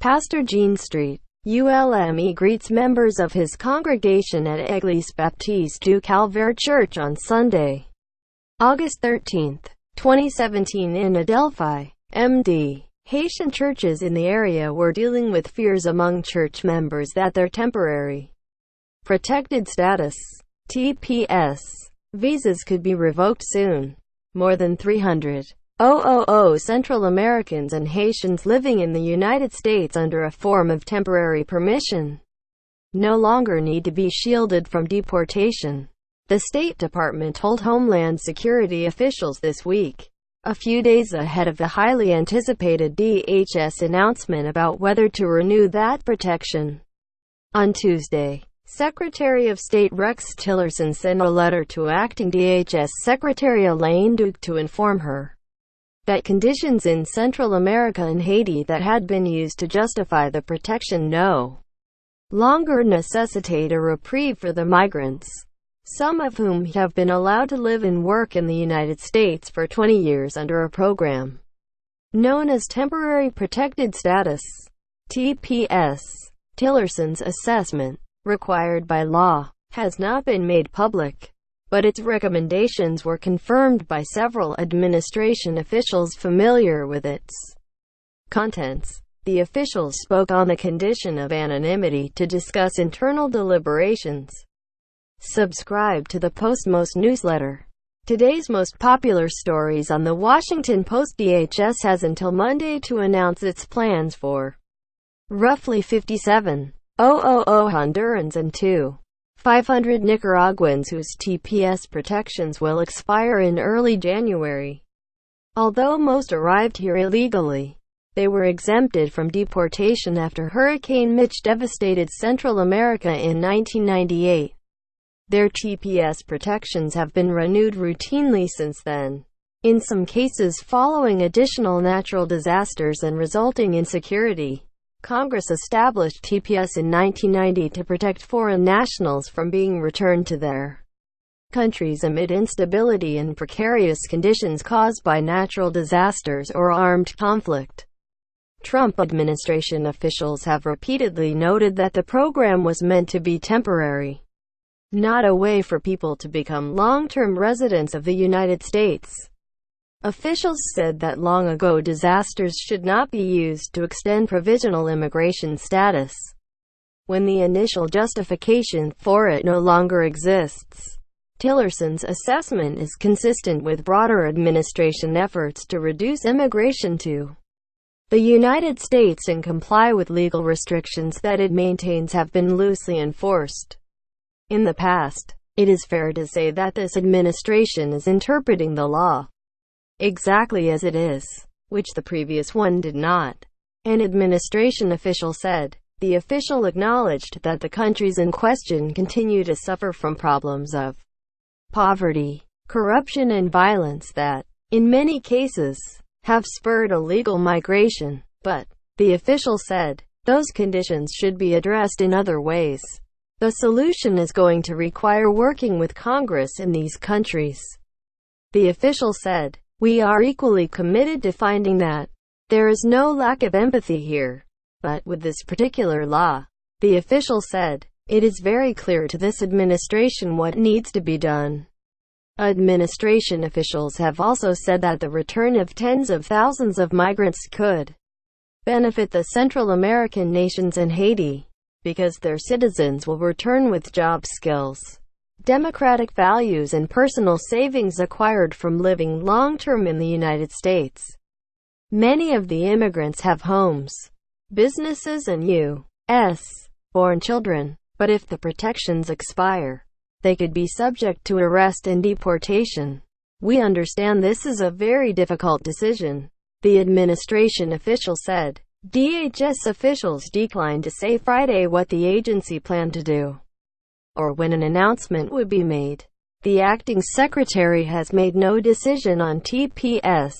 Pastor Jean Street, Ulme greets members of his congregation at Eglise Baptiste du Calvaire Church on Sunday, August 13, 2017 in Adelphi, MD. Haitian churches in the area were dealing with fears among church members that their temporary protected status (TPS) visas could be revoked soon. More than 300,000 Central Americans and Haitians living in the United States under a form of temporary permission no longer need to be shielded from deportation, the State Department told Homeland Security officials this week, a few days ahead of the highly anticipated DHS announcement about whether to renew that protection. On Tuesday, Secretary of State Rex Tillerson sent a letter to Acting DHS Secretary Elaine Duke to inform her that conditions in Central America and Haiti that had been used to justify the protection no longer necessitate a reprieve for the migrants, some of whom have been allowed to live and work in the United States for 20 years under a program known as Temporary Protected Status, TPS. Tillerson's assessment, required by law, has not been made public, but its recommendations were confirmed by several administration officials familiar with its contents. The officials spoke on the condition of anonymity to discuss internal deliberations. Subscribe to the Postmost newsletter. Today's most popular stories on the Washington Post. DHS has until Monday to announce its plans for roughly 57,000 Hondurans and 2,500 Nicaraguans whose TPS protections will expire in early January. Although most arrived here illegally, they were exempted from deportation after Hurricane Mitch devastated Central America in 1998. Their TPS protections have been renewed routinely since then, in some cases following additional natural disasters and resulting insecurity. Congress established TPS in 1990 to protect foreign nationals from being returned to their countries amid instability and precarious conditions caused by natural disasters or armed conflict. Trump administration officials have repeatedly noted that the program was meant to be temporary, not a way for people to become long-term residents of the United States. Officials said that long ago disasters should not be used to extend provisional immigration status when the initial justification for it no longer exists. Tillerson's assessment is consistent with broader administration efforts to reduce immigration to the United States and comply with legal restrictions that it maintains have been loosely enforced in the past. It is fair to say that this administration is interpreting the law exactly as it is, which the previous one did not, an administration official said. The official acknowledged that the countries in question continue to suffer from problems of poverty, corruption and violence that, in many cases, have spurred illegal migration, but, the official said, those conditions should be addressed in other ways. The solution is going to require working with Congress in these countries. The official said, we are equally committed to finding that there is no lack of empathy here. But with this particular law, the official said, it is very clear to this administration what needs to be done. Administration officials have also said that the return of tens of thousands of migrants could benefit the Central American nations and Haiti, because their citizens will return with job skills, democratic values and personal savings acquired from living long-term in the United States. Many of the immigrants have homes, businesses and U.S.-born children, but if the protections expire, they could be subject to arrest and deportation. We understand this is a very difficult decision, the administration official said. DHS officials declined to say Friday what the agency planned to do, or when an announcement would be made. The acting secretary has made no decision on TPS,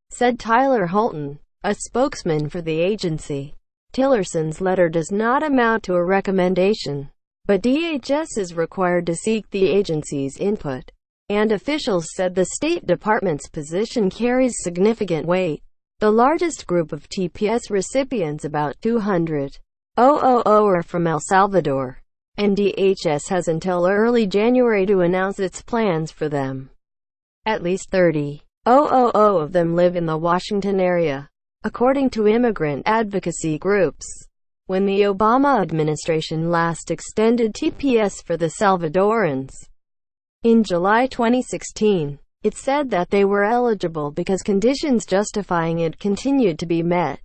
said Tyler Holton, a spokesman for the agency. Tillerson's letter does not amount to a recommendation, but DHS is required to seek the agency's input, and officials said the State Department's position carries significant weight. The largest group of TPS recipients, about 200,000, are from El Salvador, and DHS has until early January to announce its plans for them. At least 30,000 of them live in the Washington area, according to immigrant advocacy groups. When the Obama administration last extended TPS for the Salvadorans in July 2016, it said that they were eligible because conditions justifying it continued to be met.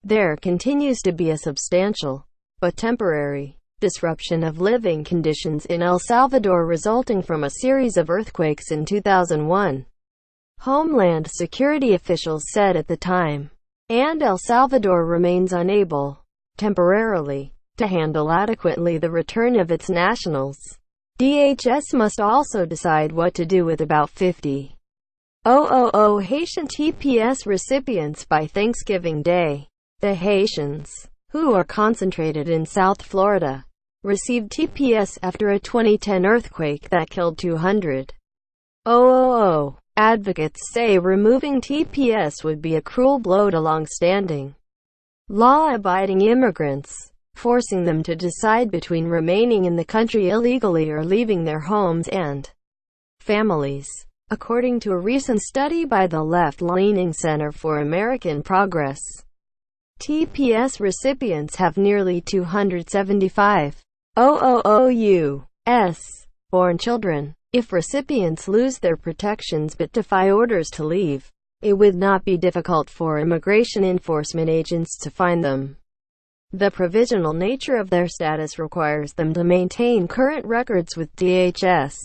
There continues to be a substantial, but temporary, disruption of living conditions in El Salvador resulting from a series of earthquakes in 2001. Homeland Security officials said at the time, and El Salvador remains unable, temporarily, to handle adequately the return of its nationals. DHS must also decide what to do with about 50,000 Haitian TPS recipients by Thanksgiving Day. The Haitians, who are concentrated in South Florida, received TPS after a 2010 earthquake that killed 200,000. Advocates say removing TPS would be a cruel blow to long-standing, law-abiding immigrants, forcing them to decide between remaining in the country illegally or leaving their homes and families. According to a recent study by the left-leaning Center for American Progress, TPS recipients have nearly 275,000 U.S.-born children. If recipients lose their protections but defy orders to leave, it would not be difficult for immigration enforcement agents to find them. The provisional nature of their status requires them to maintain current records with DHS.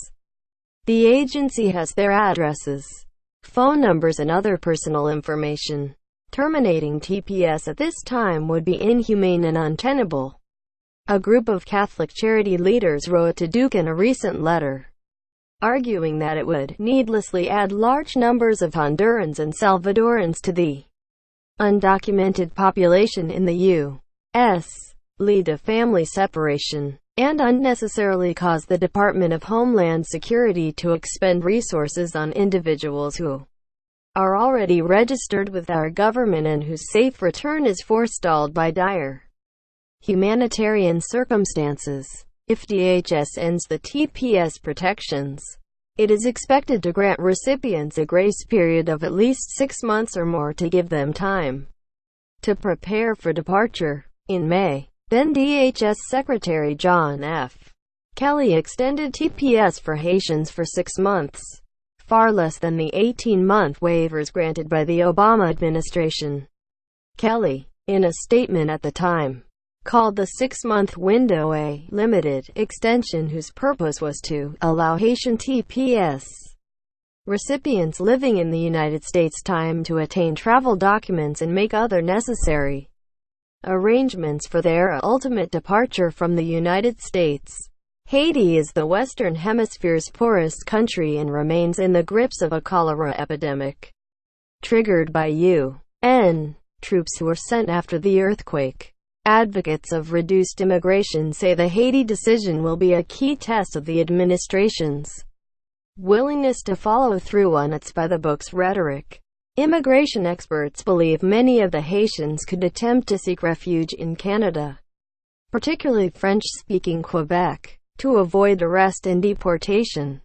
The agency has their addresses, phone numbers and other personal information. Terminating TPS at this time would be inhumane and untenable. A group of Catholic charity leaders wrote to Duke in a recent letter, arguing that it would needlessly add large numbers of Hondurans and Salvadorans to the undocumented population in the U.S., lead to family separation, and unnecessarily cause the Department of Homeland Security to expend resources on individuals who are already registered with our government and whose safe return is forestalled by dire humanitarian circumstances. If DHS ends the TPS protections, it is expected to grant recipients a grace period of at least 6 months or more to give them time to prepare for departure. In May, then DHS Secretary John F. Kelly extended TPS for Haitians for 6 months, far less than the 18-month waivers granted by the Obama administration. Kelly, in a statement at the time, called the 6-month window a limited extension whose purpose was to allow Haitian TPS recipients living in the United States time to attain travel documents and make other necessary arrangements for their ultimate departure from the United States. Haiti is the Western Hemisphere's poorest country and remains in the grips of a cholera epidemic, triggered by UN troops who were sent after the earthquake. Advocates of reduced immigration say the Haiti decision will be a key test of the administration's willingness to follow through on its by-the-books rhetoric. Immigration experts believe many of the Haitians could attempt to seek refuge in Canada, particularly French-speaking Quebec, to avoid arrest and deportation.